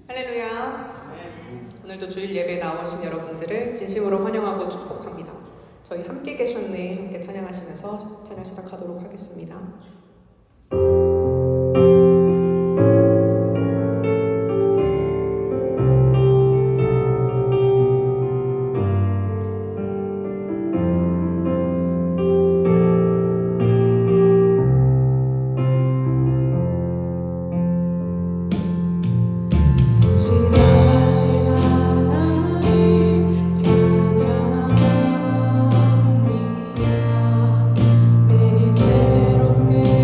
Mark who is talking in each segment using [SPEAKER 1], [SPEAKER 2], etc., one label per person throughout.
[SPEAKER 1] 할렐루야. 오늘도 주일 예배에 나오신 여러분들을 진심으로 환영하고 축복합니다. 저희 함께 계셨네 함께 찬양하시면서 찬양 시작하도록 하겠습니다. 매일 새롭게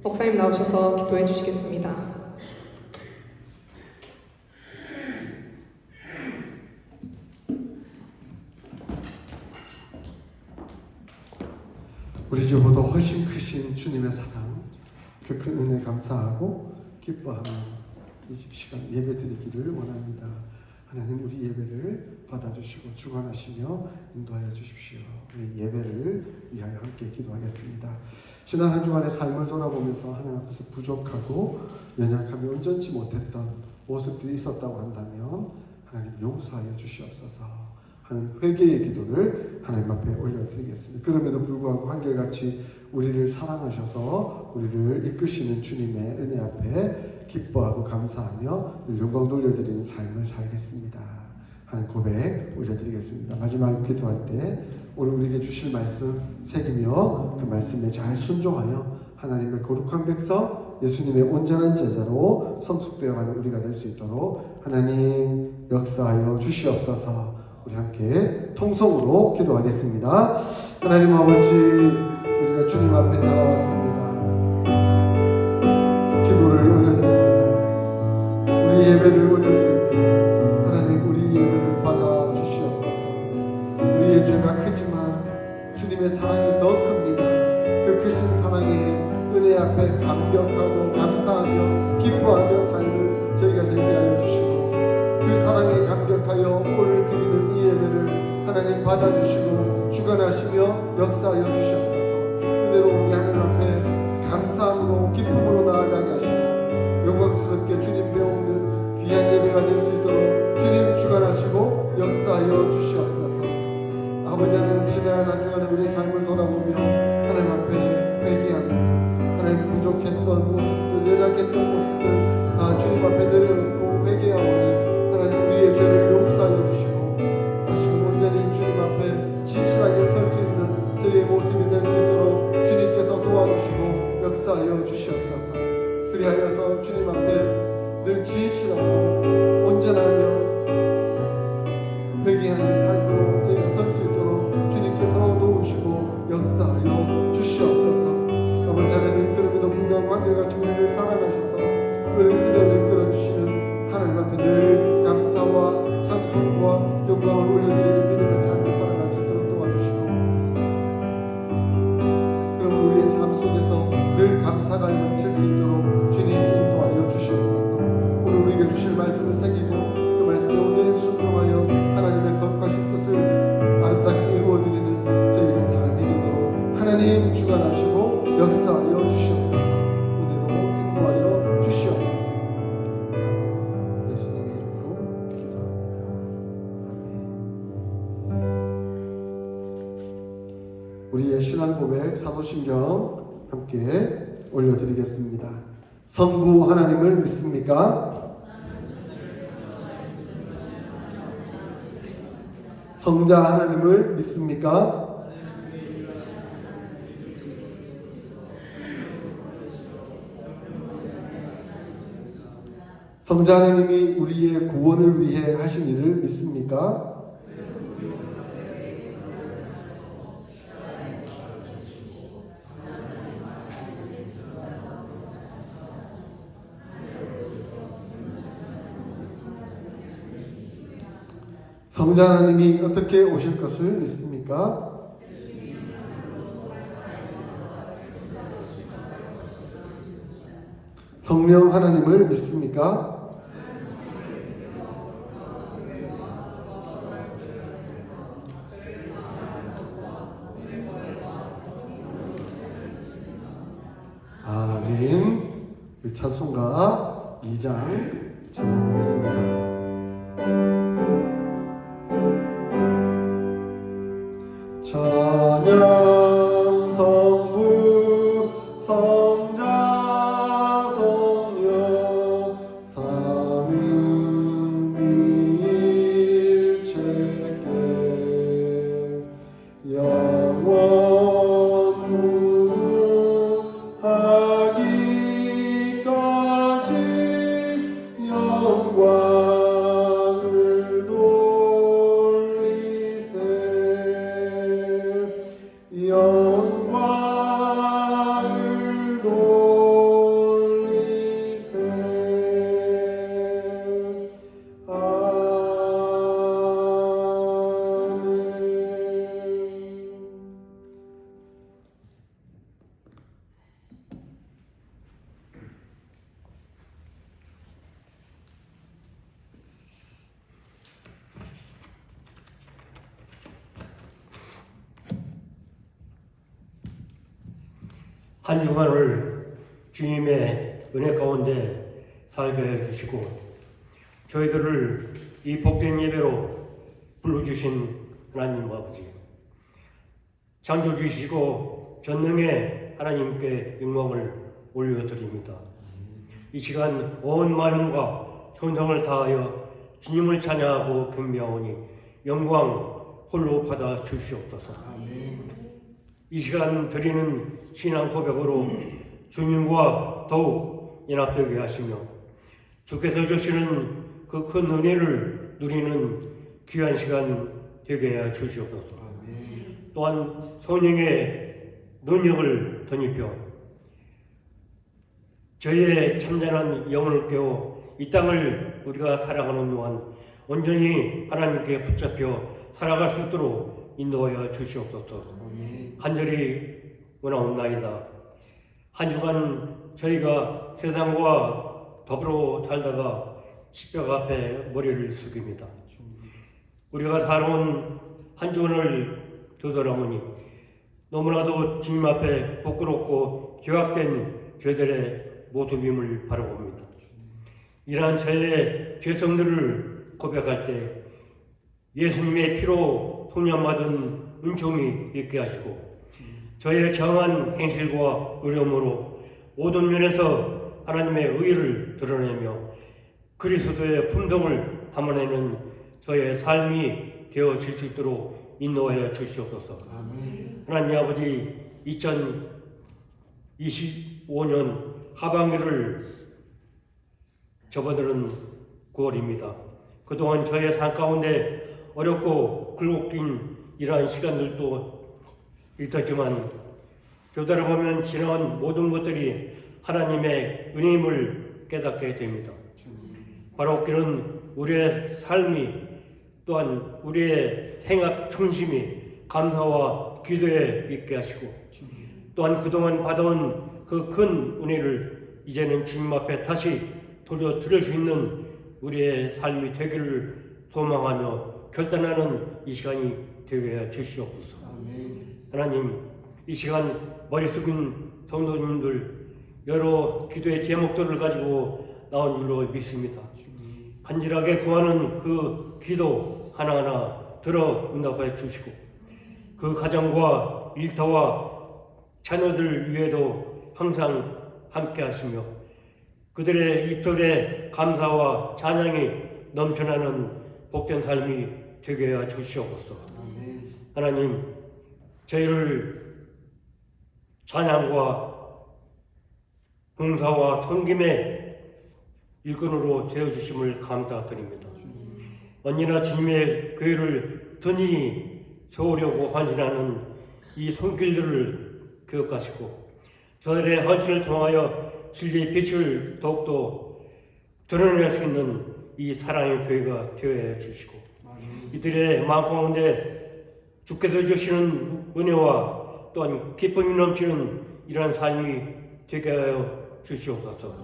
[SPEAKER 1] 목사님 나오셔서 기도해 주시겠습니다.
[SPEAKER 2] 우리 집보다 훨씬 크신 주님의 사랑, 그 큰 은혜 감사하고 기뻐하며 이 집 시간 예배 드리기를 원합니다. 하나님 우리 예배를 받아주시고 주관하시며 인도하여 주십시오. 우리 예배를 위하여 함께 기도하겠습니다. 지난 한 주간의 삶을 돌아보면서 하나님 앞에서 부족하고 연약하며 온전치 못했던 모습들이 있었다고 한다면 하나님 용서하여 주시옵소서 하는 회개의 기도를 하나님 앞에 올려드리겠습니다. 그럼에도 불구하고 한결같이 우리를 사랑하셔서 우리를 이끄시는 주님의 은혜 앞에 기뻐하고 감사하며 늘 영광 돌려드리는 삶을 살겠습니다 하는 고백 올려드리겠습니다. 마지막 기도할 때 오늘 우리에게 주실 말씀 새기며 그 말씀에 잘 순종하여 하나님의 거룩한 백성 예수님의 온전한 제자로 성숙되어가는 우리가 될 수 있도록 하나님 역사하여 주시옵소서. 우리 함께 통성으로 기도하겠습니다. 하나님 아버지, 우리가 주님 앞에 나와왔습니다. 기도를 올려드립니다. 우리 예배를 올려드립니다. 하나님 우리 예배를 받아 주시옵소서. 우리의 죄가 크지만 주님의 사랑이 더 큽니다. 그 크신 사랑에 은혜 앞에 감격하고 감사하며 기뻐하며 삶을 저희가 되게 하여 주시고 그 사랑에 감격하여 오늘 드리는 이 예배를 하나님 받아주시고 주관하시며 역사하여 주시옵소서. 그대로 우리 하나님 앞에 감사함으로 기쁨으로 나아가게 하시고 영광스럽게 주님 배우는 귀한 예배가 될 수 있도록 주님 주관하시고 역사하여 주시옵소서. 아버지 하나님 지난 한 주간의 우리 삶을 돌아보며 하나님 앞에 회개합니다. 하나님 부족했던 모습들, 연약했던 모습들 다 주님 앞에 내려놓고 회개하오니 하나님 우리의 죄를 용서하여 주시고 다시금 온전히 주님 앞에 진실하게 설 수 있는 저희의 모습이 될 수 있도록 주님께서 도와주시고 역사하여 주시옵소서. 그리하여서 주님 앞에 늘 진실하고 온전하며 회개하는 삶으로 저희가 설 수 있도록 주님께서 도우시고 역사하여 주시옵소서. 아버지 하나님 그럼에도 불구하고 한결같이 우리를 사랑하셔서 우리를 그대로 이끌어주시는 하나님 앞에 늘 감사와 찬송과 영광을 올려드리는 믿음의 삶을 살아갈 수 있도록 도와주시고 그럼 우리의 삶 속에서 늘 감사가 넘칠 수 있도록 주님 인도하여 주시옵소서. 오늘 우리에게 주실 말씀을 새기고 그 말씀에 온전히 순종하여 하나님의 거룩하신 뜻을 아름답게 이루어드리는 저희의 삶이 되도록 하나님 주관하시고 역사하여 주시옵소서. 은혜로 인도하여 주시옵소서. 감사합니다. 예수님의 이름으로 기도합니다. 아멘. 우리의 신앙 고백 사도신경 함께 올려드리겠습니다. 성부 하나님을 믿습니까? 성자 하나님을 믿습니까? 성자 하나님이 우리의 구원을 위해 하신 일을 믿습니까? 성자 하나님이 어떻게 오실 것을 믿습니까? 성령 하나님을 믿습니까? 아멘. 우리 찬송가 2장 찬양하겠습니다. 찬양 성부 성자 성령 삼위일체께 영원 무궁하기까지 영광
[SPEAKER 3] 한 주간을 주님의 은혜 가운데 살게 해주시고 저희들을 이 복된 예배로 불러주신 하나님 아버지, 창조주시고 전능의 하나님께 영광을 올려드립니다. 이 시간 온 마음과 전성을 다하여 주님을 찬양하고 경배하오니 영광 홀로 받아 주시옵소서. 이 시간 드리는 신앙 고백으로 주님과 더욱 연합되게 하시며 주께서 주시는 그 큰 은혜를 누리는 귀한 시간 되게 해 주시옵소서. 또한 성령의 능력을 덧입혀 저희의 참전한 영을 깨워 이 땅을 우리가 살아가는 동안 온전히 하나님께 붙잡혀 살아갈 수 있도록 인도하여 주시옵소서. 간절히 원하옵나이다. 한 주간 저희가 세상과 더불어 살다가 십자가 앞에 머리를 숙입니다. 우리가 살아온 한 주간을 되돌아보니 너무나도 주님 앞에 부끄럽고 죄악된 죄들의 모습임을 바라봅니다. 이러한 저의 죄성들을 고백할 때 예수님의 피로 통념받은 은총이 있게 하시고 저의 정한 행실과 어려움으로 모든 면에서 하나님의 의를 드러내며 그리스도의 품성을 담아내는 저의 삶이 되어질 수 있도록 인도하여 주시옵소서. 하나님 아버지, 2025년 하반기를 접어드는 9월입니다. 그동안 저의 삶 가운데 어렵고 굴곡긴 이러한 시간들도 있었지만 되돌아보면 지나온 모든 것들이 하나님의 은혜임을 깨닫게 됩니다. 바로 그런 우리의 삶이 또한 우리의 생각 중심이 감사와 기도에 있게 하시고 또한 그동안 받아온 그 큰 은혜를 이제는 주님 앞에 다시 돌려드릴 수 있는 우리의 삶이 되기를 소망하며 결단하는 이 시간이 되게 해 주시옵소서. 하나님, 이 시간 머리 숙인 성도님들 여러 기도의 제목들을 가지고 나온 줄로 믿습니다. 간절하게 구하는 그 기도 하나하나 들어 응답해 주시고 그 가정과 일터와 자녀들 위에도 항상 함께 하시며 그들의 입술에 감사와 찬양이 넘쳐나는 복된 삶이 되게 해 주시옵소서. 하나님, 저희를 찬양과 봉사와 섬김의 일꾼으로 세워주심을 감사드립니다. 언제나 주님의 교회를 든히 세우려고 헌신하는 이 손길들을 기억하시고 저들의 헌신을 통하여 진리의 빛을 더욱더 드러낼 수 있는 이 사랑의 교회가 되어 주시고 이들의 마음 가운데 주께서 주시는 은혜와 또한 기쁨이 넘치는 이러한 삶이 되게 하여 주시옵소서.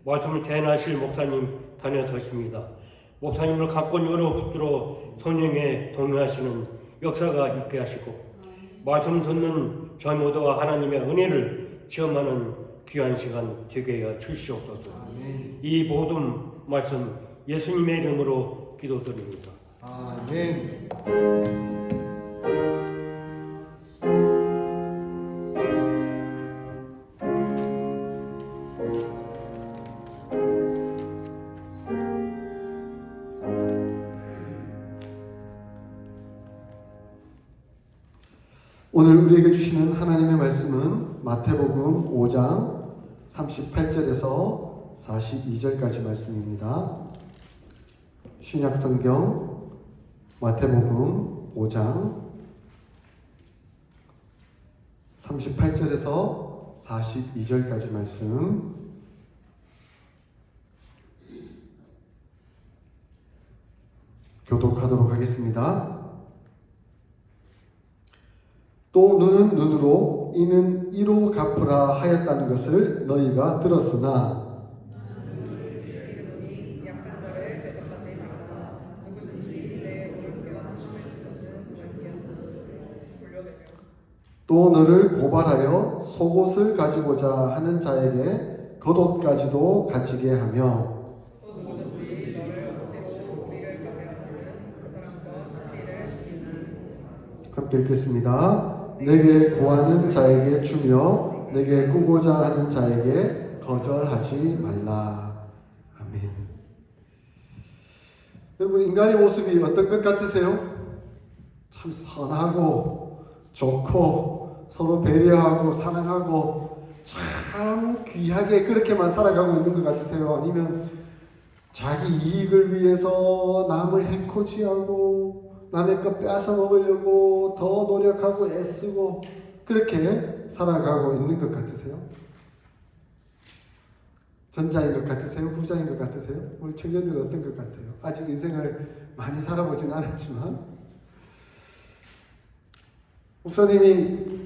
[SPEAKER 3] 말씀을 대행하실 목사님 다녀서십니다. 목사님을 갖고 여러 붙들어 성령에 동행하시는 역사가 있게 하시고 말씀 듣는 저희 모두가 하나님의 은혜를 체험하는 귀한 시간 되게 해 주시옵소서. 이 모든 말씀 예수님의 이름으로 기도드립니다.
[SPEAKER 2] 아멘. 오늘 우리에게 주시는 하나님의 말씀은 마태복음 5장 38절에서 42절까지 말씀입니다. 신약성경 마태복음 5장 38절에서 42절까지 말씀 교독하도록 하겠습니다. 또 눈은 눈으로 이는 이로 갚으라 하였다는 것을 너희가 들었으나
[SPEAKER 1] 이르노니 약한 자를 대적하지 말라. 누구든지 내 오른편 춤을 추거든 물려내며
[SPEAKER 2] 또 너를 고발하여 속옷을 가지고자 하는 자에게 겉옷까지도 가지게 하며
[SPEAKER 1] 또 누구든지 너를 억지로 우리를 가게 하거든 그 사람과 피를
[SPEAKER 2] 함께 읽겠습니다. 내게 구하는 자에게 주며 내게 꾸고자 하는 자에게 거절하지 말라. 아멘. 여러분, 인간의 모습이 어떤 것 같으세요? 참 선하고 좋고 서로 배려하고 사랑하고 참 귀하게 그렇게만 살아가고 있는 것 같으세요? 아니면 자기 이익을 위해서 남을 해코지하고 남의 것 빼앗아 먹으려고 더 노력하고 애쓰고 그렇게 살아가고 있는 것 같으세요? 전자인 것 같으세요? 후자인 것 같으세요? 우리 청년들은 어떤 것 같아요? 아직 인생을 많이 살아보진 않았지만 목사님이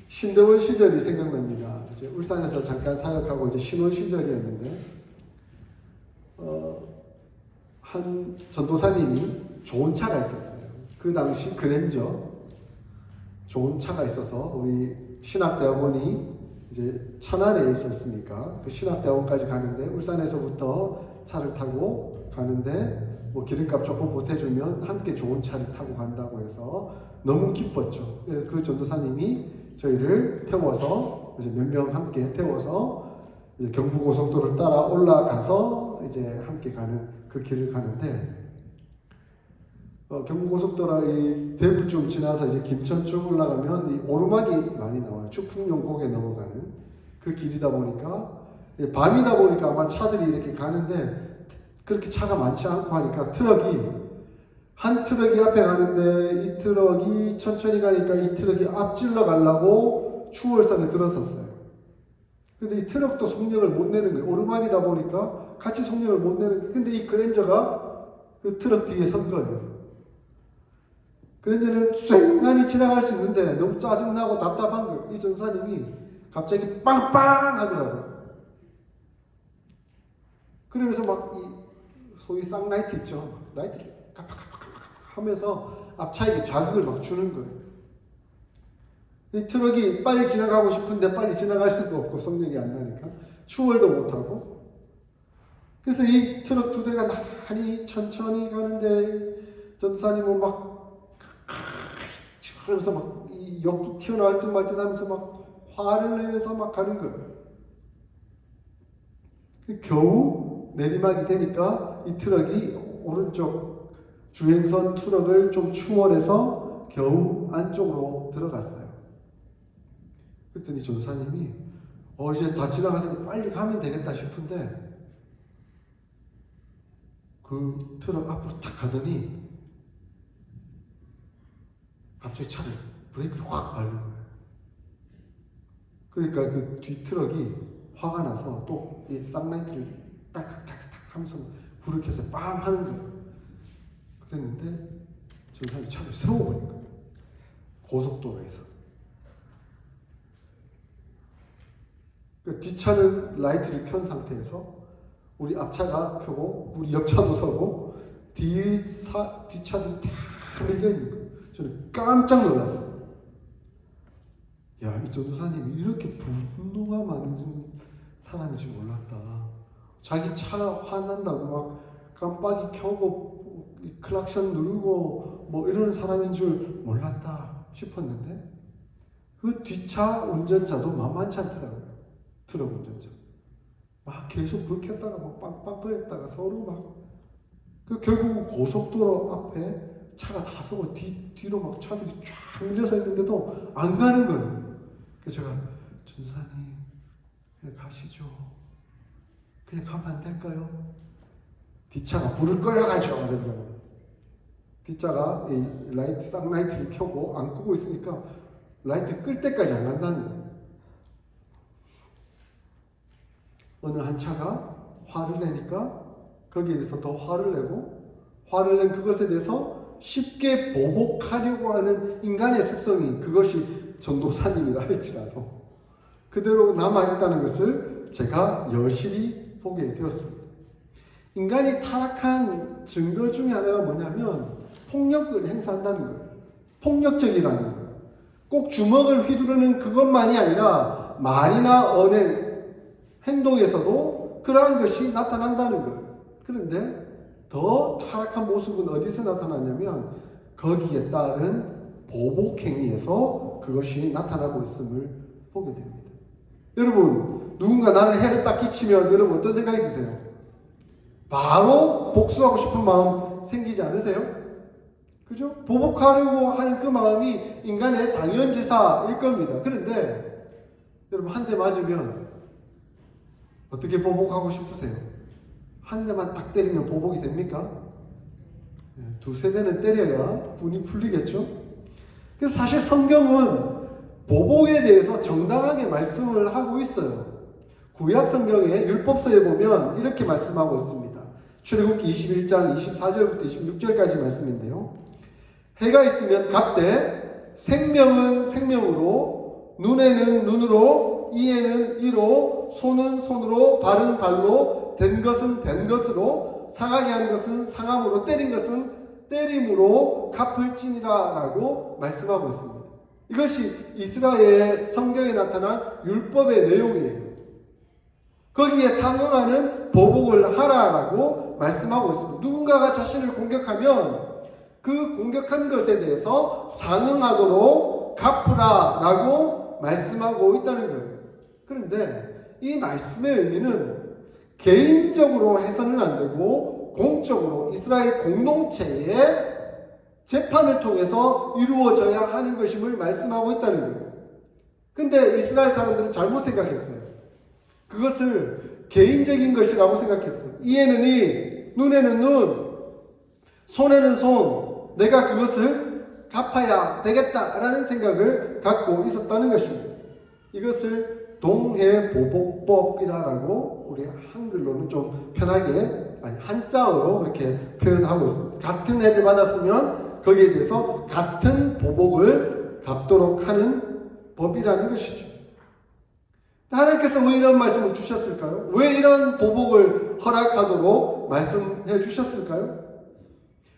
[SPEAKER 2] 신대원 시절이 생각납니다. 이제 울산에서 잠깐 사역하고 이제 신혼 시절이었는데 한 전도사님이 좋은 차가 있었어요. 그 당시 그랜저 좋은 차가 있어서 우리 신학대학원이 이제 천안에 있었으니까 그 신학대학원까지 가는데 울산에서부터 차를 타고 가는데 뭐 기름값 조금 보태주면 함께 좋은 차를 타고 간다고 해서 너무 기뻤죠. 그 전도사님이 저희를 태워서 이제 몇 명 함께 태워서 이제 경부고속도로를 따라 올라가서 이제 함께 가는 그 길을 가는데 경부고속도로 이 대구쯤 지나서 이제 김천쯤 올라가면 이 오르막이 많이 나와요. 추풍용 고개 넘어가는 그 길이다 보니까 밤이다 보니까 아마 차들이 이렇게 가는데 그렇게 차가 많지 않고 하니까 한 트럭이 앞에 가는데 이 트럭이 천천히 가니까 이 트럭이 앞질러 가려고 추월선에 들어섰어요. 근데 이 트럭도 속력을 못 내는 거예요. 오르막이다 보니까 같이 속력을 못 내는 거예요. 근데 이 그랜저가 그 트럭 뒤에 선 거예요. 그랜저는 쌩간히 지나갈 수 있는데 너무 짜증나고 답답한 거예요. 이 전사님이 갑자기 빵빵 하더라고요. 그러면서 막 이 소위 쌍라이트 있죠. 라이트를 깜빡깜빡깜빡 하면서 앞차에게 자극을 막 주는 거예요. 이 트럭이 빨리 지나가고 싶은데 빨리 지나갈 수도 없고 속력이 안 나니까 추월도 못하고 그래서 이 트럭 두 대가 나란히 천천히 가는데 전사님은 막 그러면서 막 이 욕이 튀어나올 듯 말 듯 하면서 막 화를 내면서 막 가는 거예요. 겨우 내리막이 되니까 이 트럭이 오른쪽 주행선 트럭을 좀 추월해서 겨우 안쪽으로 들어갔어요. 그랬더니 전사님이 이제 다 지나가서 빨리 가면 되겠다 싶은데 그 트럭 앞으로 탁 가더니 갑자기 차를 브레이크를 확 밟는 거예요. 그러니까 그 뒤 트럭이 화가 나서 또 이 쌍라이트를 딱딱딱 하면서 불을 켜서 빵 하는 거예요. 그랬는데 전사님이 차를 세워버린 거예요. 고속도로에서. 그 뒷차는 라이트를 켠 상태에서 우리 앞차가 켜고 우리 옆차도 서고 뒷차들이 다 밀려 있는 거예요. 저는 깜짝 놀랐어요. 야, 이 전도사님이 이렇게 분노가 많은 사람인 줄 몰랐다. 자기 차 화난다고 막 깜빡이 켜고 클락션 누르고 뭐 이러는 사람인 줄 몰랐다 싶었는데 그 뒷차 운전자도 만만치 않더라고요. 트럭 운전자. 막 계속 불 켰다가 막 빵빵거렸다가 서로 막 결국 고속도로 앞에 차가 다 서고 뒤로 막 차들이 쫙 밀려서 있는데도 안 가는 거예요. 그래서 제가 전사님 그냥 가시죠. 그냥 가면 안 될까요? 뒷차가 불을 꺼야가죠. 그러더라고요. 뒷차가 이 라이트 쌍라이트를 켜고 안 끄고 있으니까 라이트 끌 때까지 안 간다는 거예요. 어느 한 차가 화를 내니까 거기에 대해서 더 화를 내고 화를 낸 그것에 대해서 쉽게 보복하려고 하는 인간의 습성이 그것이 전도사님이라 할지라도 그대로 남아있다는 것을 제가 여실히 보게 되었습니다. 인간이 타락한 증거 중에 하나가 뭐냐면 폭력을 행사한다는 거예요. 폭력적이라는 거예요. 꼭 주먹을 휘두르는 그것만이 아니라 말이나 언행, 행동에서도 그러한 것이 나타난다는 거예요. 그런데 더 타락한 모습은 어디서 나타나냐면 거기에 따른 보복행위에서 그것이 나타나고 있음을 보게 됩니다. 여러분, 누군가 나를 해를 딱 끼치면 여러분 어떤 생각이 드세요? 바로 복수하고 싶은 마음 생기지 않으세요? 그죠? 보복하려고 하는 그 마음이 인간의 당연지사일 겁니다. 그런데 여러분, 한 대 맞으면 어떻게 보복하고 싶으세요? 한 대만 딱 때리면 보복이 됩니까? 두세 대는 때려야 분이 풀리겠죠? 그래서 사실 성경은 보복에 대해서 정당하게 말씀을 하고 있어요. 구약 성경의 율법서에 보면 이렇게 말씀하고 있습니다. 출애굽기 21장 24절부터 26절까지 말씀인데요. 해가 있으면 갑되, 생명은 생명으로, 눈에는 눈으로, 이에는 이로, 손은 손으로, 발은 발로, 된 것은 된 것으로, 상하게 한 것은 상함으로, 때린 것은 때림으로 갚을지니라 라고 말씀하고 있습니다. 이것이 이스라엘 성경에 나타난 율법의 내용이에요. 거기에 상응하는 보복을 하라라고 말씀하고 있습니다. 누군가가 자신을 공격하면 그 공격한 것에 대해서 상응하도록 갚으라라고 말씀하고 있다는 거예요. 그런데 이 말씀의 의미는 개인적으로 해서는 안 되고 공적으로 이스라엘 공동체의 재판을 통해서 이루어져야 하는 것임을 말씀하고 있다는 거예요. 근데 이스라엘 사람들은 잘못 생각했어요. 그것을 개인적인 것이라고 생각했어요. 이에는 이, 눈에는 눈, 손에는 손, 내가 그것을 갚아야 되겠다라는 생각을 갖고 있었다는 것입니다. 이것을 동해보복법이라고 우리 한글로는 좀 편하게, 아니 한자어로 그렇게 표현하고 있습니다. 같은 해를 받았으면 거기에 대해서 같은 보복을 갚도록 하는 법이라는 것이죠. 하나님께서 왜 이런 말씀을 주셨을까요? 왜 이런 보복을 허락하도록 말씀해 주셨을까요?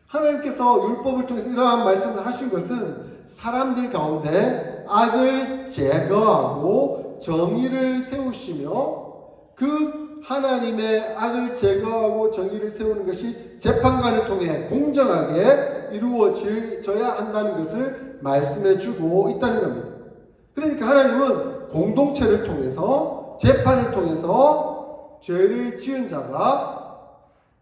[SPEAKER 2] 하나님께서 율법을 통해서 이러한 말씀을 하신 것은 사람들 가운데 악을 제거하고 정의를 세우시며 그 하나님의 악을 제거하고 정의를 세우는 것이 재판관을 통해 공정하게 이루어져야 한다는 것을 말씀해 주고 있다는 겁니다. 그러니까 하나님은 공동체를 통해서 재판을 통해서 죄를 지은 자가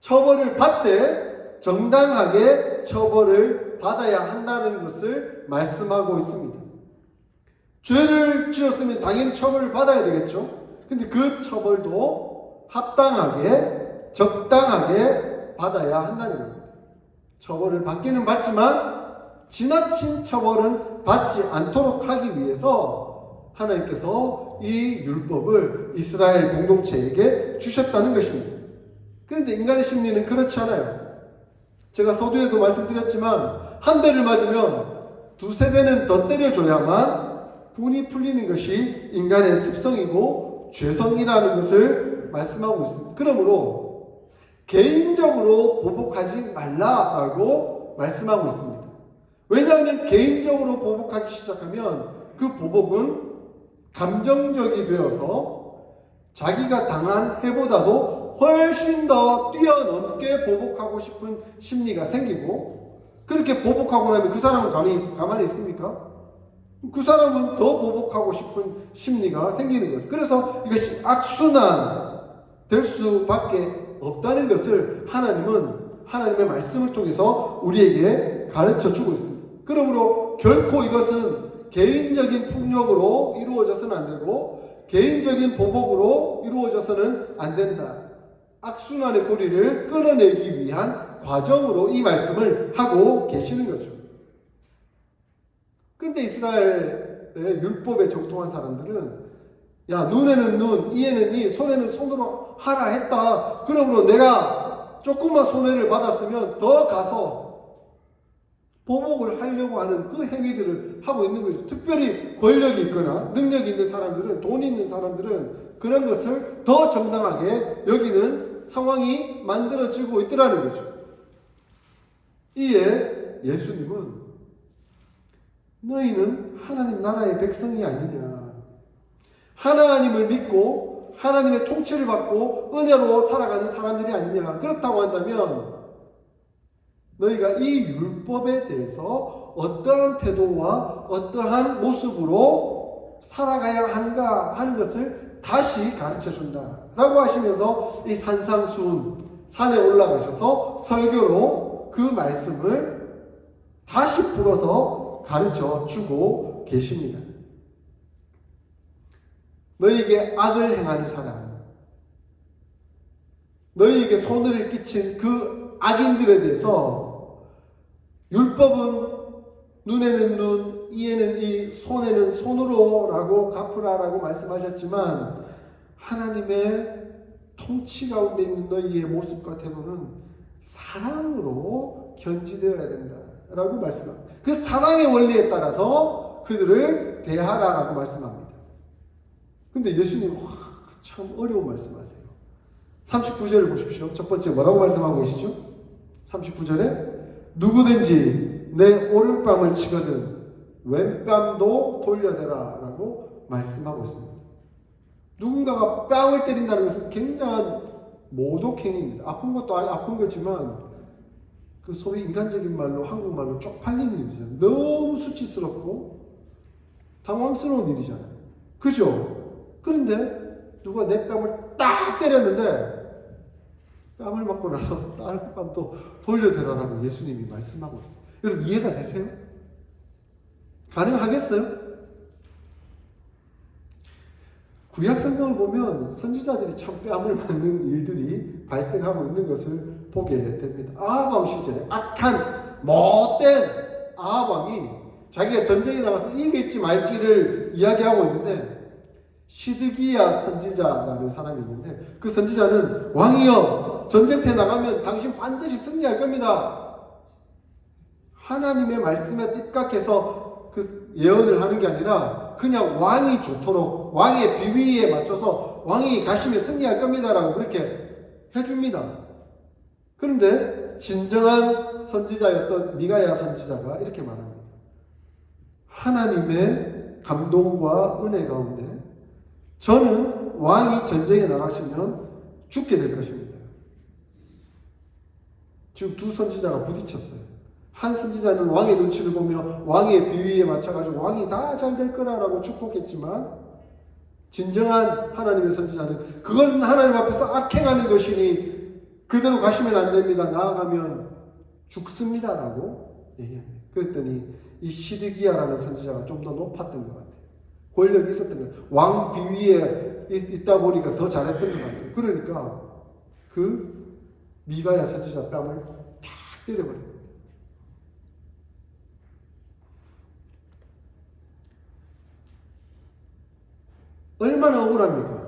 [SPEAKER 2] 처벌을 받되 정당하게 처벌을 받아야 한다는 것을 말씀하고 있습니다. 죄를 지었으면 당연히 처벌을 받아야 되겠죠. 근데 그 처벌도 합당하게 적당하게 받아야 한다는 겁니다. 처벌을 받기는 받지만 지나친 처벌은 받지 않도록 하기 위해서 하나님께서 이 율법을 이스라엘 공동체에게 주셨다는 것입니다. 그런데 인간의 심리는 그렇지 않아요. 제가 서두에도 말씀드렸지만 한 대를 맞으면 두세 대는 더 때려줘야만 분이 풀리는 것이 인간의 습성이고 죄성이라는 것을 말씀하고 있습니다. 그러므로 개인적으로 보복하지 말라라고 말씀하고 있습니다. 왜냐하면 개인적으로 보복하기 시작하면 그 보복은 감정적이 되어서 자기가 당한 해보다도 훨씬 더 뛰어넘게 보복하고 싶은 심리가 생기고, 그렇게 보복하고 나면 그 사람은 가만히 있습니까? 그 사람은 더 보복하고 싶은 심리가 생기는 거죠. 그래서 이것이 악순환 될 수밖에 없다는 것을 하나님은 하나님의 말씀을 통해서 우리에게 가르쳐 주고 있습니다. 그러므로 결코 이것은 개인적인 폭력으로 이루어져서는 안 되고 개인적인 보복으로 이루어져서는 안 된다. 악순환의 고리를 끊어내기 위한 과정으로 이 말씀을 하고 계시는 거죠. 그런데 이스라엘의 율법에 정통한 사람들은 야, 눈에는 눈, 이에는 이, 손에는 손으로 하라 했다. 그러므로 내가 조금만 손해를 받았으면 더 가서 보복을 하려고 하는 그 행위들을 하고 있는 거죠. 특별히 권력이 있거나 능력이 있는 사람들은, 돈이 있는 사람들은 그런 것을 더 정당하게 여기는 상황이 만들어지고 있더라는 거죠. 이에 예수님은 너희는 하나님 나라의 백성이 아니냐. 하나님을 믿고 하나님의 통치를 받고 은혜로 살아가는 사람들이 아니냐. 그렇다고 한다면 너희가 이 율법에 대해서 어떠한 태도와 어떠한 모습으로 살아가야 하는가 하는 것을 다시 가르쳐 준다 라고 하시면서 이 산상수훈 산에 올라가셔서 설교로 그 말씀을 다시 풀어서 가르쳐 주고 계십니다. 너희에게 악을 행하는 사람, 너희에게 손해를 끼친 그 악인들에 대해서 율법은 눈에는 눈, 이에는 이, 손에는 손으로 라고 갚으라라고 말씀하셨지만 하나님의 통치 가운데 있는 너희의 모습과 태도는 사랑으로 견지되어야 된다라고 말씀합니다. 그 사랑의 원리에 따라서 그들을 대하라라고 말씀합니다. 근데 예수님 참 어려운 말씀하세요. 39절을 보십시오. 첫 번째 뭐라고 말씀하고 계시죠? 39절에 누구든지 내 오른뺨을 치거든 왼뺨도 돌려대라 라고 말씀하고 있습니다. 누군가가 뺨을 때린다는 것은 굉장한 모독행위입니다. 아픈 것도 아픈 거지만 그 소위 인간적인 말로 한국말로 쪽팔리는 일이잖아요. 너무 수치스럽고 당황스러운 일이잖아요. 그죠? 그런데 누가 내 뺨을 딱 때렸는데 뺨을 맞고 나서 다른 뺨도 돌려대라라고 예수님이 말씀하고 있어요. 여러분 이해가 되세요? 가능하겠어요? 구약 성경을 보면 선지자들이 참 뺨을 맞는 일들이 발생하고 있는 것을 보게 됩니다. 아합 왕 시절에 악한 못된 아합 왕이 자기가 전쟁에 나가서 이길지 말지를 이야기하고 있는데 시드기야 선지자라는 사람이 있는데 그 선지자는 왕이여 전쟁터에 나가면 당신 반드시 승리할 겁니다. 하나님의 말씀에 입각해서 그 예언을 하는 게 아니라 그냥 왕이 좋도록 왕의 비위에 맞춰서 왕이 가시면 승리할 겁니다라고 그렇게 해줍니다. 그런데 진정한 선지자였던 미가야 선지자가 이렇게 말합니다. 하나님의 감동과 은혜 가운데 저는 왕이 전쟁에 나가시면 죽게 될 것입니다. 지금 두 선지자가 부딪혔어요. 한 선지자는 왕의 눈치를 보며 왕의 비위에 맞춰가지고 왕이 다 잘 될 거라고 축복했지만 진정한 하나님의 선지자는 그것은 하나님 앞에서 악행하는 것이니 그대로 가시면 안 됩니다. 나아가면 죽습니다라고 얘기합니다. 그랬더니 이 시드기야라는 선지자가 좀 더 높았던 것 같아요. 권력이 있었던 것 같아요. 왕 비위에 있다 보니까 더 잘했던 것 같아요. 그러니까 그 미가야 선지자 뺨을 탁 때려버립니다. 얼마나 억울합니까?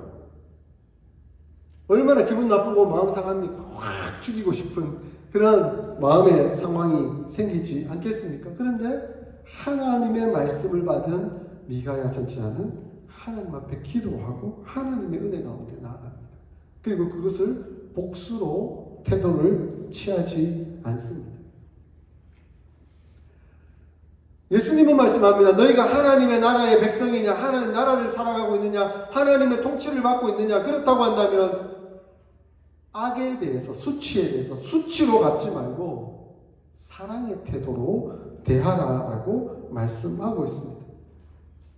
[SPEAKER 2] 얼마나 기분 나쁘고 마음 상합니까? 확 죽이고 싶은 그런 마음의 상황이 생기지 않겠습니까? 그런데 하나님의 말씀을 받은 미가야 선지자는 하나님 앞에 기도하고 하나님의 은혜 가운데 나아갑니다. 그리고 그것을 복수로 태도를 취하지 않습니다. 예수님은 말씀합니다. 너희가 하나님의 나라의 백성이냐, 하나님 나라를 살아가고 있느냐, 하나님의 통치를 받고 있느냐, 그렇다고 한다면 악에 대해서, 수치에 대해서 수치로 갚지 말고 사랑의 태도로 대하라라고 말씀하고 있습니다.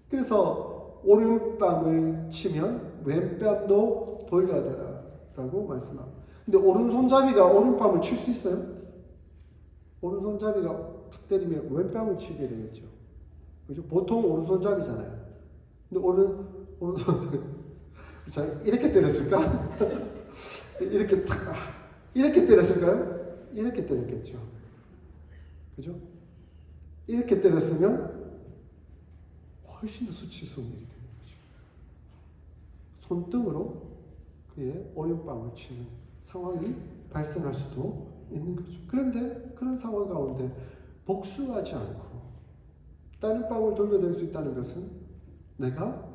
[SPEAKER 2] 그래서 오른뺨을 치면 왼뺨도 돌려대라라고 말씀합니다. 근데 오른손잡이가 오른뺨을 칠 수 있어요? 오른손잡이가 탁 때리면 왼뺨을 치게 되겠죠. 그죠? 보통 오른손잡이잖아요. 근데 오른손 자 이렇게 때렸을까? 이렇게 탁 이렇게 때렸을까요? 이렇게 때렸겠죠. 그죠? 이렇게 때렸으면 훨씬 더 수치스러운 일이 되는 거죠. 손등으로 그의 오른뺨을 치는 상황이 발생할 수도 있는 거죠. 그런데 그런 상황 가운데 복수하지 않고 다른 뺨을 돌려댈 수 있다는 것은 내가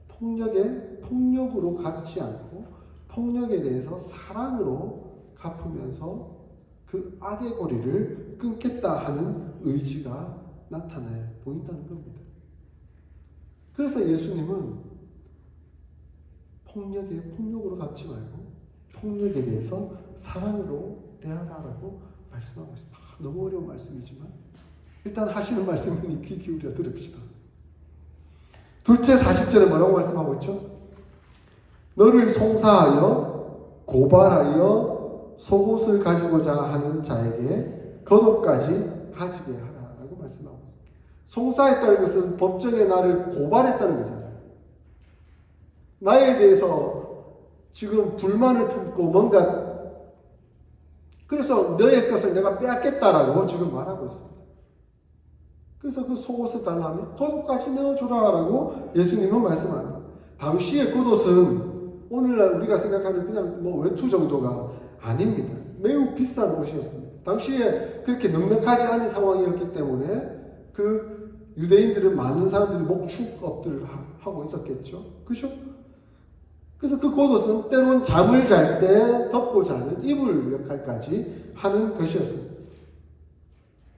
[SPEAKER 2] 폭력으로 갚지 않고 폭력에 대해서 사랑으로 갚으면서 그 악의 고리를 끊겠다 하는 의지가 나타내 보인다는 겁니다. 그래서 예수님은 폭력으로 갚지 말고 폭력에 대해서 사랑으로 대하라라고 말씀하고 있습니다. 너무 어려운 말씀이지만 일단 하시는 말씀이니 귀 기울여 들읍시다. 둘째 40절에 뭐라고 말씀하고 있죠? 너를 송사하여 고발하여 속옷을 가지고자 하는 자에게 겉옷까지 가지게 하라라고 말씀하고 있습니다. 송사했다는 것은 법정에 나를 고발했다는 거잖아요. 나에 대해서 지금 불만을 품고 뭔가 그래서 너의 것을 내가 빼앗겠다라고 지금 말하고 있습니다. 그래서 그 속옷을 달라면 겉옷까지 넣어주라라고 예수님은 말씀합니다. 당시의 겉옷은 오늘날 우리가 생각하는 그냥 뭐 외투 정도가 아닙니다. 매우 비싼 옷이었습니다. 당시에 그렇게 넉넉하지 않은 상황이었기 때문에 그 유대인들은 많은 사람들이 목축업들을 하고 있었겠죠. 그죠? 그래서 그 겉옷은 때론 잠을 잘 때 덮고 자는 이불 역할까지 하는 것이었습니다.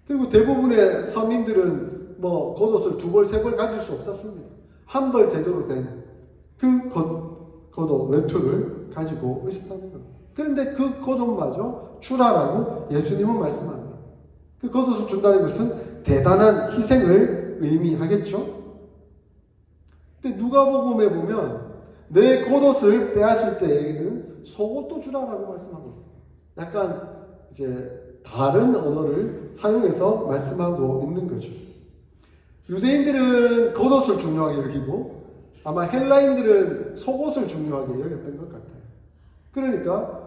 [SPEAKER 2] 그리고 대부분의 서민들은 뭐 겉옷을 2벌, 3벌 가질 수 없었습니다. 한 벌 제대로 된 그 겉옷, 외투를 가지고 있었다는 겁니다. 그런데 그 겉옷마저 주라라고 예수님은 말씀합니다. 그 겉옷을 준다는 것은 대단한 희생을 의미하겠죠. 근데 누가복음에 보면 내 겉옷을 빼앗을 때에는 속옷도 주라라고 말씀하고 있어요. 약간 이제 다른 언어를 사용해서 말씀하고 있는 거죠. 유대인들은 겉옷을 중요하게 여기고 아마 헬라인들은 속옷을 중요하게 여겼던 것 같아요. 그러니까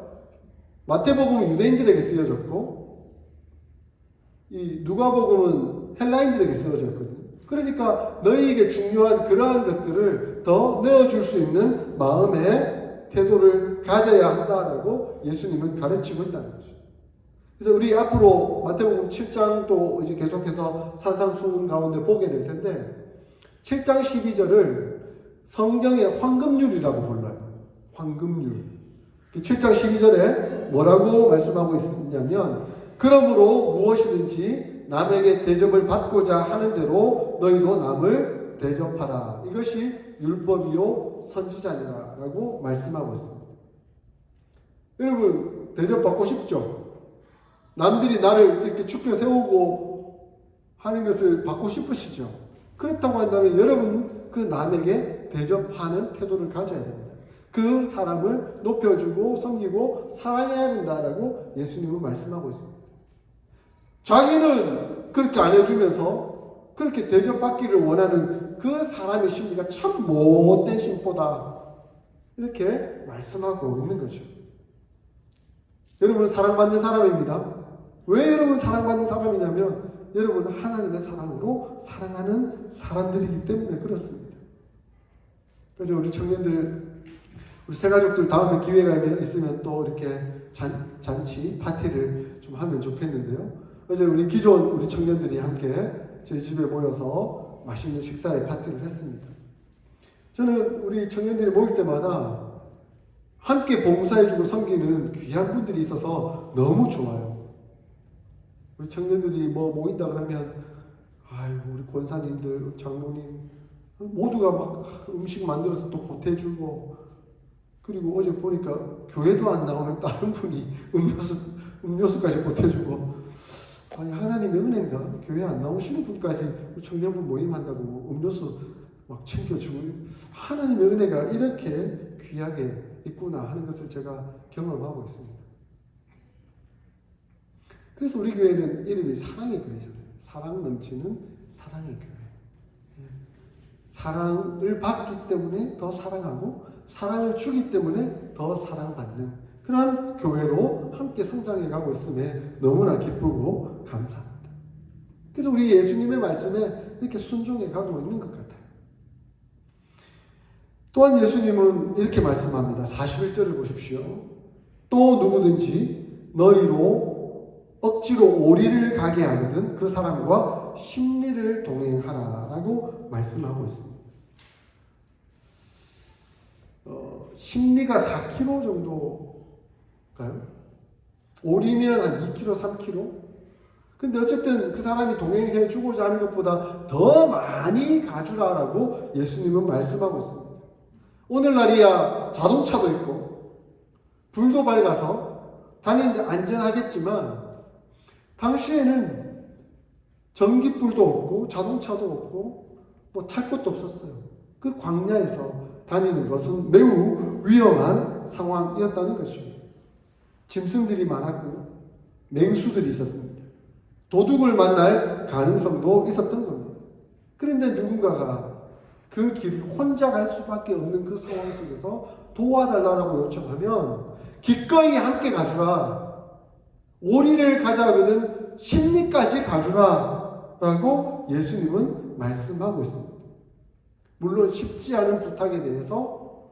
[SPEAKER 2] 마태복음은 유대인들에게 쓰여졌고 이 누가복음은 헬라인들에게 쓰여졌거든요. 그러니까 너희에게 중요한 그러한 것들을 더 내어줄 수 있는 마음의 태도를 가져야 한다라고 예수님은 가르치고 있다는 거죠. 그래서 우리 앞으로 마태복음 7장도 이제 계속해서 산상수훈 가운데 보게 될 텐데 7장 12절을 성경의 황금률이라고 불러요. 황금률. 7장 12절에 뭐라고 말씀하고 있냐면 그러므로 무엇이든지 남에게 대접을 받고자 하는 대로 너희도 남을 대접하라. 이것이 율법이요 선지자니라 라고 말씀하고 있습니다. 여러분 대접받고 싶죠? 남들이 나를 이렇게 축켜 세우고 하는 것을 받고 싶으시죠? 그렇다고 한다면 여러분 그 남에게 대접하는 태도를 가져야 됩니다. 그 사람을 높여주고 섬기고 사랑해야 된다라고 예수님은 말씀하고 있습니다. 자기는 그렇게 안 해주면서 그렇게 대접받기를 원하는 그 사람의 심리가 참 못된 심보다 이렇게 말씀하고 있는 거죠. 여러분 사랑받는 사람입니다. 왜 여러분 사랑받는 사람이냐면 여러분 하나님의 사랑으로 사랑하는 사람들이기 때문에 그렇습니다. 그래서 우리 청년들, 우리 새가족들 다음에 기회가 있으면 또 이렇게 잔치, 파티를 좀 하면 좋겠는데요. 어제 우리 기존 우리 청년들이 함께 저희 집에 모여서 맛있는 식사의 파티를 했습니다. 저는 우리 청년들이 모일 때마다 함께 봉사해주고 섬기는 귀한 분들이 있어서 너무 좋아요. 우리 청년들이 뭐 모인다 그러면 아이고 우리 권사님들, 장로님 모두가 막 음식 만들어서 또 보태주고 그리고 어제 보니까 교회도 안 나오는 다른 분이 음료수까지 보태주고 아니 하나님의 은혜인가? 교회 안 나오시는 분까지 청년분 모임한다고 음료수 막 챙겨주고 하나님의 은혜가 이렇게 귀하게 있구나 하는 것을 제가 경험하고 있습니다. 그래서 우리 교회는 이름이 사랑의 교회잖아요. 사랑 넘치는 사랑의 교회. 사랑을 받기 때문에 더 사랑하고 사랑을 주기 때문에 더 사랑받는 그런 교회로 함께 성장해 가고 있음에 너무나 기쁘고 감사합니다. 그래서 우리 예수님의 말씀에 이렇게 순종해 가고 있는 것 같아요. 또한 예수님은 이렇게 말씀합니다. 41절을 보십시오. 또 누구든지 너희로 억지로 오리를 가게 하거든 그 사람과 심리를 동행하라라고 말씀하고 있습니다. 심리가 4km 정도일까요? 오리면 한 2km, 3km? 근데 어쨌든 그 사람이 동행해 주고자 하는 것보다 더 많이 가주라라고 예수님은 말씀하고 있습니다. 오늘날이야 자동차도 있고 불도 밝아서 다니는데 안전하겠지만 당시에는 전기불도 없고 자동차도 없고 뭐 탈 것도 없었어요. 그 광야에서 다니는 것은 매우 위험한 상황이었다는 것이죠. 짐승들이 많았고 맹수들이 있었습니다. 도둑을 만날 가능성도 있었던 겁니다. 그런데 누군가가 그 길을 혼자 갈 수밖에 없는 그 상황 속에서 도와달라고 요청하면 기꺼이 함께 가주라. 오리를 가져가거든 십리까지 가주라 라고 예수님은 말씀하고 있습니다. 물론 쉽지 않은 부탁에 대해서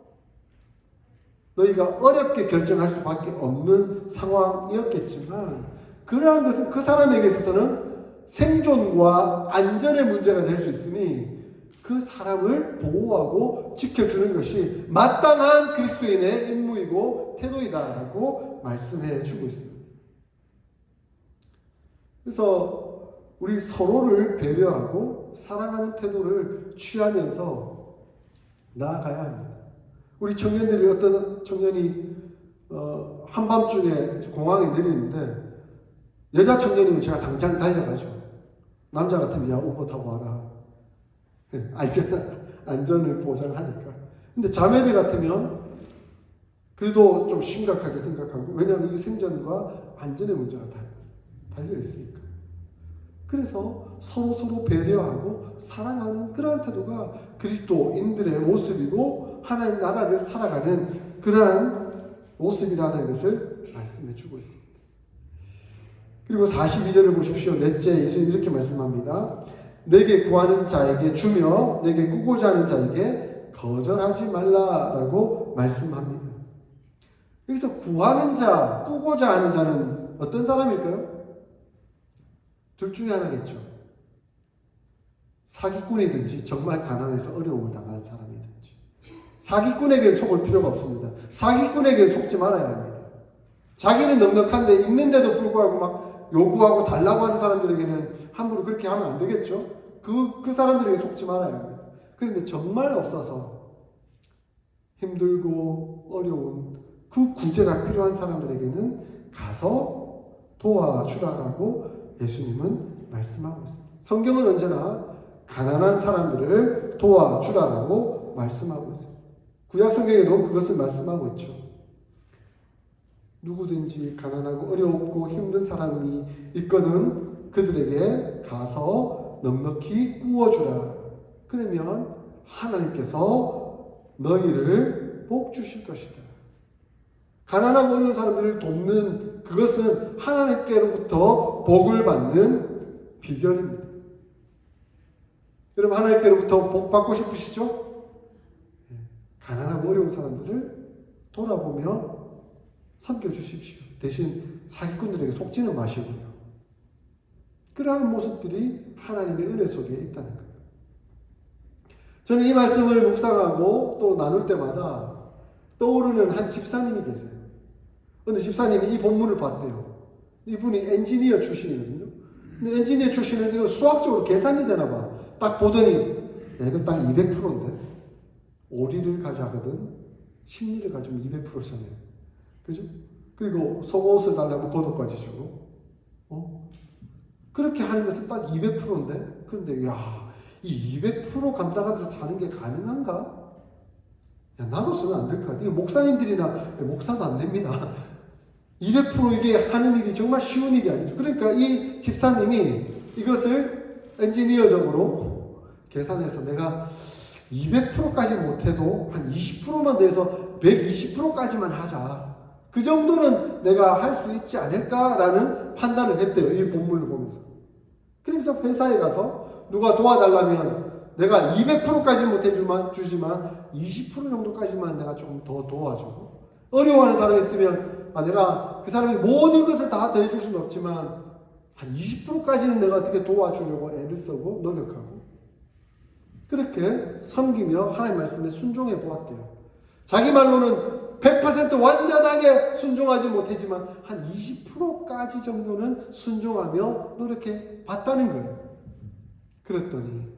[SPEAKER 2] 너희가 어렵게 결정할 수밖에 없는 상황이었겠지만 그러한 것은 그 사람에게 있어서는 생존과 안전의 문제가 될 수 있으니 그 사람을 보호하고 지켜주는 것이 마땅한 그리스도인의 임무이고 태도이다라고 말씀해 주고 있습니다. 그래서 우리 서로를 배려하고 사랑하는 태도를 취하면서 나아가야 합니다. 우리 청년들이 어떤 청년이 한밤중에 공항에 내리는데 여자 청년이면 제가 당장 달려가죠. 남자 같으면 야 우버 타고 와라. 안전을 보장하니까. 근데 자매들 같으면 그래도 좀 심각하게 생각하고 왜냐하면 이게 생존과 안전의 문제가 달려 있으니까. 그래서 서로 배려하고 사랑하는 그러한 태도가 그리스도인들의 모습이고 하나님 나라를 살아가는 그러한 모습이라는 것을 말씀해 주고 있습니다. 그리고 42절을 보십시오. 넷째 예수님 이렇게 말씀합니다. 내게 구하는 자에게 주며 내게 꾸고자 하는 자에게 거절하지 말라라고 말씀합니다. 여기서 구하는 자, 꾸고자 하는 자는 어떤 사람일까요? 둘 중에 하나겠죠. 사기꾼이든지 정말 가난해서 어려움을 당하는 사람이든지. 사기꾼에게 속을 필요가 없습니다. 사기꾼에게 속지 말아야 합니다. 자기는 넉넉한데 있는데도 불구하고 막 요구하고 달라고 하는 사람들에게는 함부로 그렇게 하면 안 되겠죠. 그 사람들에게 속지 말아야 합니다. 그런데 정말 없어서 힘들고 어려운 그 구제가 필요한 사람들에게는 가서 도와주라라고 예수님은 말씀하고 있습니다. 성경은 언제나 가난한 사람들을 도와주라라고 말씀하고 있습니다. 구약 성경에도 그것을 말씀하고 있죠. 누구든지 가난하고 어렵고 힘든 사람이 있거든 그들에게 가서 넉넉히 구워주라. 그러면 하나님께서 너희를 복 주실 것이다. 가난하고 어려운 사람들을 돕는 그것은 하나님께로부터 복을 받는 비결입니다. 여러분 하나님께로부터 복 받고 싶으시죠? 가난하고 어려운 사람들을 돌아보며 섬겨주십시오. 대신 사기꾼들에게 속지는 마시고요. 그러한 모습들이 하나님의 은혜 속에 있다는 거예요. 저는 이 말씀을 묵상하고 또 나눌 때마다 떠오르는 한 집사님이 계세요. 근데 집사님이 이 본문을 봤대요. 이분이 엔지니어 출신이거든요. 근데 엔지니어 출신은 이거 수학적으로 계산이 되나 봐. 딱 보더니 야, 이거 딱 200%인데 오리를 가져가거든 심리를 가지면 200%잖아요. 그죠? 그리고 속옷을 달라면 겉옷까지 주고 그렇게 하는 것은 딱 200%인데 그런데 야, 이 200% 감당하면서 사는 게 가능한가? 야, 나도 쓰면 안 될 것 같아. 이거 목사님들이나 목사도 안 됩니다. 200% 이게 하는 일이 정말 쉬운 일이 아니죠. 그러니까 이 집사님이 이것을 엔지니어적으로 계산해서 내가 200%까지 못해도 한 20%만 돼서 120%까지만 하자. 그 정도는 내가 할 수 있지 않을까라는 판단을 했대요. 이 본문을 보면서. 그래서 회사에 가서 누가 도와달라면 내가 200%까지 못해주지만 20% 정도까지만 내가 좀 더 도와주고 어려워하는 사람이 있으면 내가 그 사람이 모든 것을 다 대해줄 수는 없지만 한 20%까지는 내가 어떻게 도와주려고 애를 쓰고 노력하고 그렇게 섬기며 하나님 말씀에 순종해 보았대요. 자기 말로는 100% 완전하게 순종하지 못했지만 한 20%까지 정도는 순종하며 노력해 봤다는 거예요. 그랬더니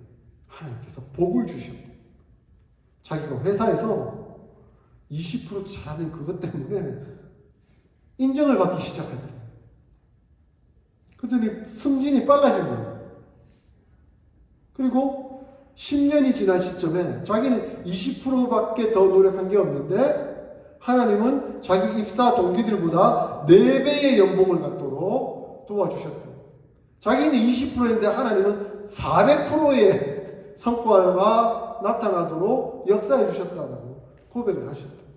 [SPEAKER 2] 하나님께서 복을 주셨대요. 자기가 회사에서 20% 잘하는 그것 때문에 인정을 받기 시작하더래요. 그랬더니 승진이 빨라진 거예요. 그리고 10년이 지난 시점에 자기는 20%밖에 더 노력한 게 없는데 하나님은 자기 입사 동기들보다 4배의 연봉을 갖도록 도와주셨대요. 자기는 20%인데 하나님은 400%의 성과가 나타나도록 역사해 주셨다고 고백을 하시더라고요.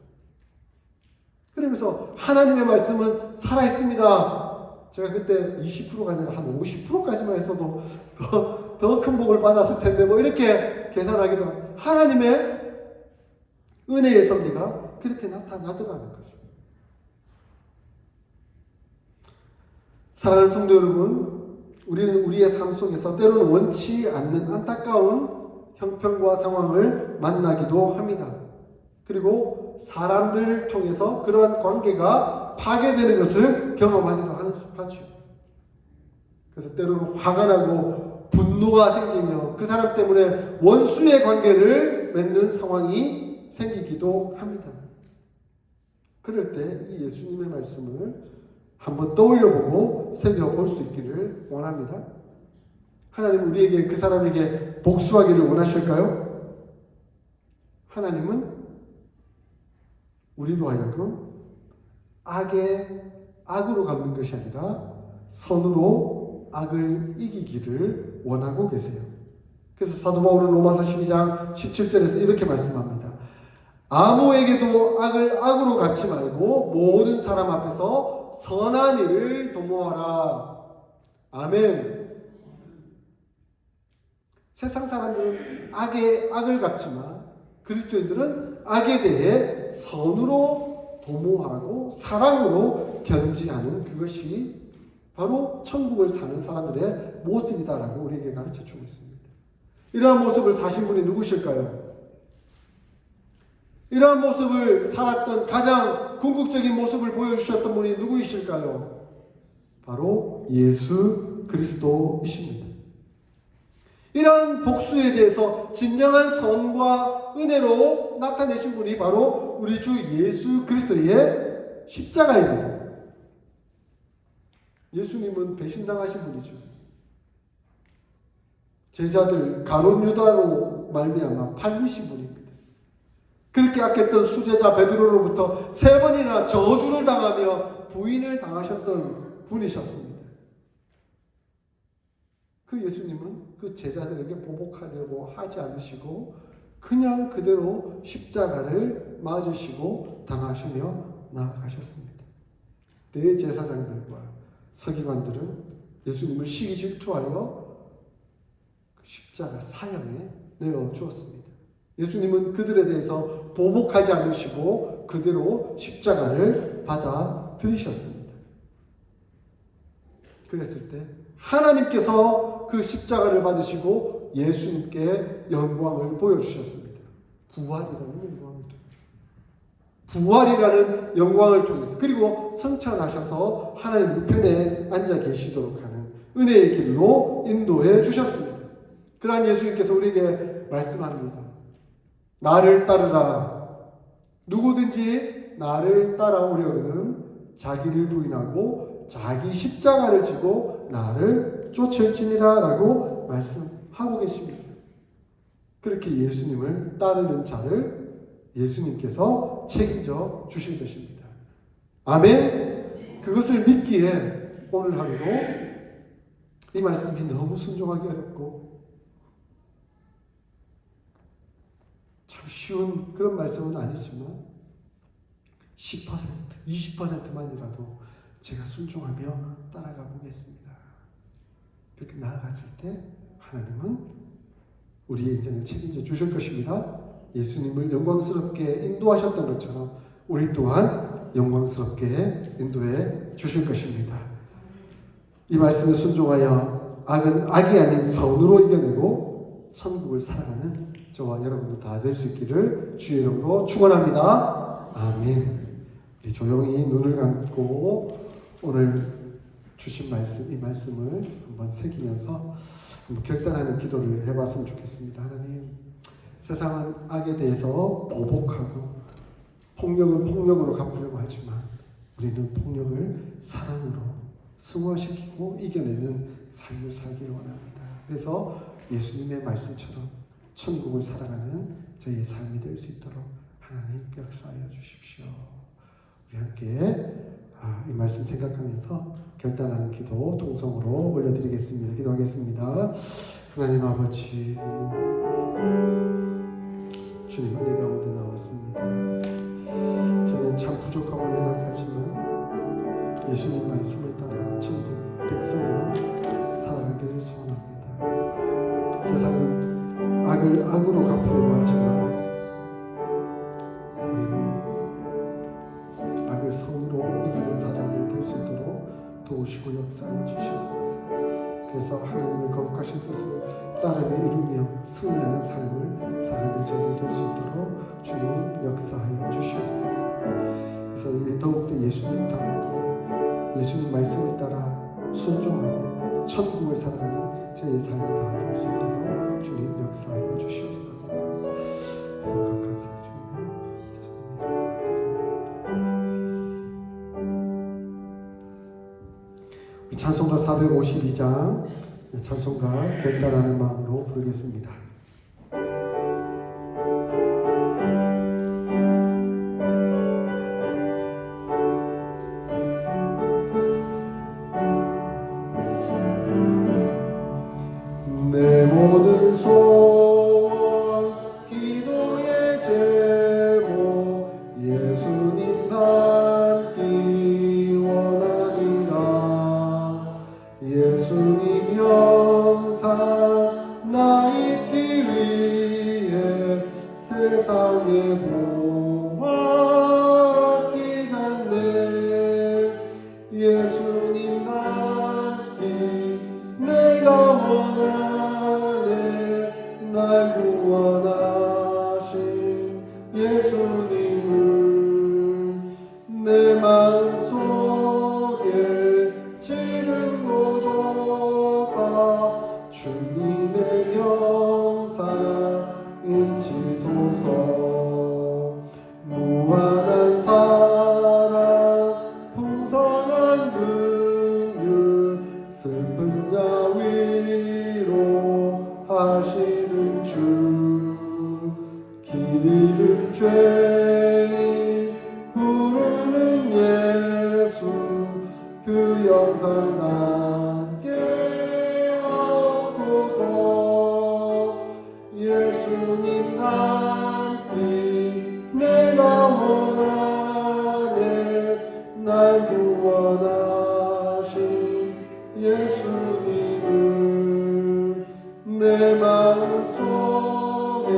[SPEAKER 2] 그러면서 하나님의 말씀은 살아있습니다. 제가 그때 20%가 아니라 한 50%까지만 했어도 더 큰 복을 받았을 텐데 뭐 이렇게 계산하기도 하고 하나님의 은혜의 섭리가 그렇게 나타나더라는 거죠. 사랑하는 성도 여러분, 우리는 우리의 삶 속에서 때로는 원치 않는 안타까운 형편과 상황을 만나기도 합니다. 그리고 사람들을 통해서 그러한 관계가 파괴되는 것을 경험하기도 하죠. 그래서 때로는 화가 나고 분노가 생기며 그 사람 때문에 원수의 관계를 맺는 상황이 생기기도 합니다. 그럴 때 이 예수님의 말씀을 한번 떠올려보고 새겨볼 수 있기를 원합니다. 하나님은 우리에게 그 사람에게 복수하기를 원하실까요? 하나님은 우리로 하여금 악으로 갚는 것이 아니라 선으로 악을 이기기를 원하고 계세요. 그래서 사도 바울은 로마서 12장 17절에서 이렇게 말씀합니다. 아무에게도 악을 악으로 갚지 말고 모든 사람 앞에서 선한 일을 도모하라. 아멘. 세상 사람들은 악을 갚지만 그리스도인들은 악에 대해 선으로 도모하고 사랑으로 견지하는 그것이 바로 천국을 사는 사람들의 모습이다라고 우리에게 가르쳐 주고 있습니다. 이러한 모습을 사신 분이 누구실까요? 이러한 모습을 살았던 가장 궁극적인 모습을 보여주셨던 분이 누구이실까요? 바로 예수 그리스도이십니다. 이러한 복수에 대해서 진정한 선과 은혜로 나타내신 분이 바로 우리 주 예수 그리스도의 십자가입니다. 예수님은 배신당하신 분이죠. 제자들 가룟 유다로 말미암아 팔리신 분입니다. 그렇게 아꼈던 수제자 베드로로부터 3번이나 저주를 당하며 부인을 당하셨던 분이셨습니다. 그 예수님은 그 제자들에게 보복하려고 하지 않으시고 그냥 그대로 십자가를 맞으시고 당하시며 나아가셨습니다. 대제사장들과 서기관들은 예수님을 시기 질투하여 십자가 사형에 내어 주었습니다. 예수님은 그들에 대해서 보복하지 않으시고 그대로 십자가를 받아들이셨습니다. 그랬을 때 하나님께서 그 십자가를 받으시고 예수님께 영광을 보여주셨습니다. 부활이라는 영광을 통해서. 부활이라는 영광을 통해서. 그리고 승천하셔서 하나님 우편에 앉아 계시도록 하는 은혜의 길로 인도해 주셨습니다. 그러한 예수님께서 우리에게 말씀합니다. 나를 따르라. 누구든지 나를 따라오려거든 자기를 부인하고 자기 십자가를 지고 나를 쫓을지니라 라고 말씀하고 계십니다. 그렇게 예수님을 따르는 자를 예수님께서 책임져 주실 것입니다. 아멘. 그것을 믿기에 오늘 하루도 이 말씀이 너무 순종하기 어렵고 참 쉬운 그런 말씀은 아니지만 10%, 20%만이라도 제가 순종하며 따라가 보겠습니다. 그렇게 나아갔을 때 하나님은 우리의 인생을 책임져 주실 것입니다. 예수님을 영광스럽게 인도하셨던 것처럼 우리 또한 영광스럽게 인도해 주실 것입니다. 이 말씀에 순종하여 악은 악이 아닌 선으로 이겨내고 천국을 살아가는 저와 여러분도 다 될 수 있기를 주의 이름으로 축원합니다. 아멘. 우리 조용히 눈을 감고 오늘 주신 말씀, 이 말씀을 한번 새기면서 한번 결단하는 기도를 해봤으면 좋겠습니다. 하나님, 세상은 악에 대해서 보복하고 폭력은 폭력으로 갚으려고 하지만 우리는 폭력을 사랑으로 승화시키고 이겨내는 삶을 살기를 원합니다. 그래서 예수님의 말씀처럼 천국을 살아가는 저희의 삶이 될 수 있도록 하나님 역사하여 주십시오. 우리 함께 이 말씀 생각하면서 결단하는 기도 통성으로 올려드리겠습니다. 기도하겠습니다. 하나님 아버지, 주님 은혜 가운데 나왔습니다. 저는 참 부족하고 연약하지만 예수님 말씀을 따라 천국 백성으로 살아가기를 소원합니다. 세상은 악을 악으로 갚으려고 하지만 우리는 악을 성으로 이기는 사람들 될 수 있도록 도우시고 역사하여 주시옵소서. 그래서 하나님의 거룩하신 뜻을 따르며 이루며 승리하는 삶을 살아가는 저희들 될 수 있도록 주님 역사하여 주시옵소서. 그래서 더욱더 예수님 닮고 예수님 말씀을 따라 순종하며 천국을 살아가는 저희의 삶이 다 될 수 있도록 주님 역사하여 주시옵소서. 그래서 감사드립니다. 우리 찬송가 452장 찬송가 결단하는 마음으로 부르겠습니다. 내 모든 소원 기도의 제목 예수님 닮기 원함이라. 예수님 형상 나 입기 위해 세상에 보아 아끼잖네. 예수님 닮기 내가 원하네. 날 구원하신 예수님을 내 마음속에 지금도 사 주님의 형상 인치소서. 무한한 사랑 풍성한 긍휼 슬픈 자 위로 하시는 주. 길 잃은 죄인 부르는 예수 그 영상 남게 하옵소서. 예수님 닮기 내가 원하네. 날 구원하신 예수님을 내 마음속에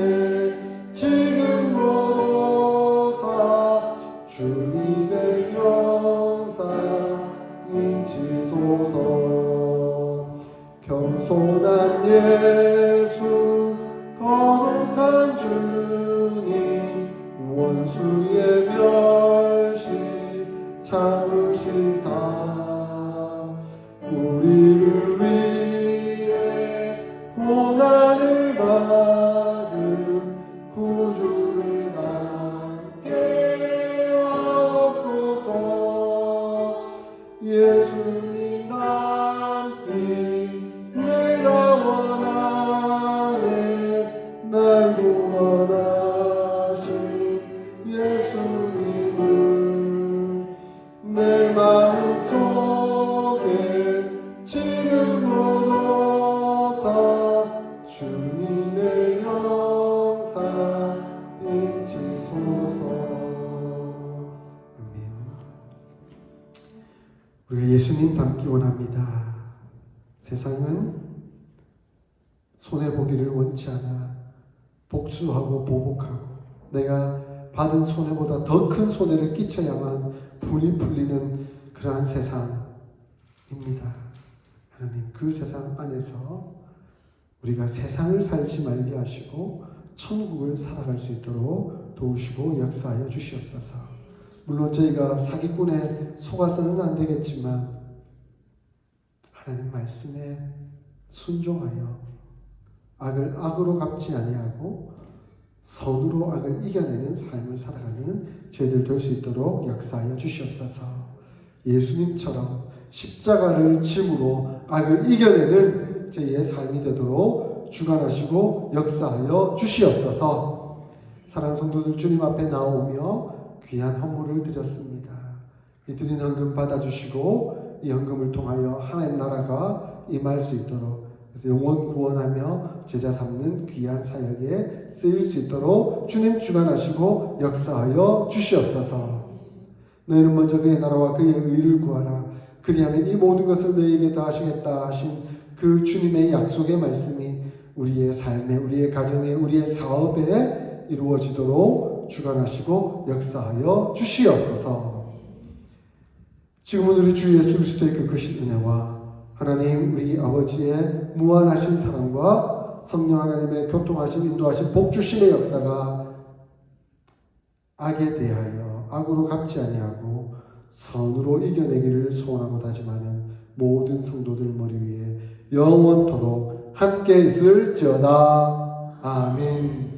[SPEAKER 2] 지금도 사 주님의 형상 인치소서. 겸손한 예수 거룩한 주님 원수의 멸시 참으시사 우리를 위해 고난을 받은 구주를 남게 하옵소서. 예수님 닮기 내가 원하네. 날 구원하신 예수님을 내 마음속에 지금도 사 주님의 형상 인치소서. 아멘. 우리가 예수님 닮기 원합니다. 세상은 손해보기를 원치 않아 복수하고 보복하고 내가 받은 손해보다 더 큰 손해를 끼쳐야만 분이 풀리는 그러한 세상입니다. 하나님, 그 세상 안에서 우리가 세상을 살지 말게 하시고 천국을 살아갈 수 있도록 도우시고 역사하여 주시옵소서. 물론 저희가 사기꾼에 속아서는 안 되겠지만 하나님 말씀에 순종하여 악을 악으로 갚지 아니하고 선으로 악을 이겨내는 삶을 살아가는 저희들 될 수 있도록 역사하여 주시옵소서. 예수님처럼 십자가를 짐으로 악을 이겨내는 저희의 삶이 되도록 주관하시고 역사하여 주시옵소서. 사랑하는 성도들, 주님 앞에 나오며 귀한 헌물을 드렸습니다. 이 드린 헌금 받아주시고 이 헌금을 통하여 하나님 나라가 임할 수 있도록, 그래서 영혼 구원하며 제자 삼는 귀한 사역에 쓰일 수 있도록 주님 주관하시고 역사하여 주시옵소서. 너희는 먼저 그의 나라와 그의 의를 구하라. 그리하면 이 모든 것을 너희에게 더하시겠다 하신 그 주님의 약속의 말씀이 우리의 삶에, 우리의 가정에, 우리의 사업에 이루어지도록 주관하시고 역사하여 주시옵소서. 지금은 우리 주 예수 그리스도의 그 크신 은혜와 하나님 우리 아버지의 무한하신 사랑과 성령 하나님의 교통하심, 인도하심, 복주심의 역사가 악에 대하여 악으로 갚지 아니하고 선으로 이겨내기를 소원하고 다짐하는 모든 성도들 머리 위에 영원토록 함께 있을지어다. 아멘.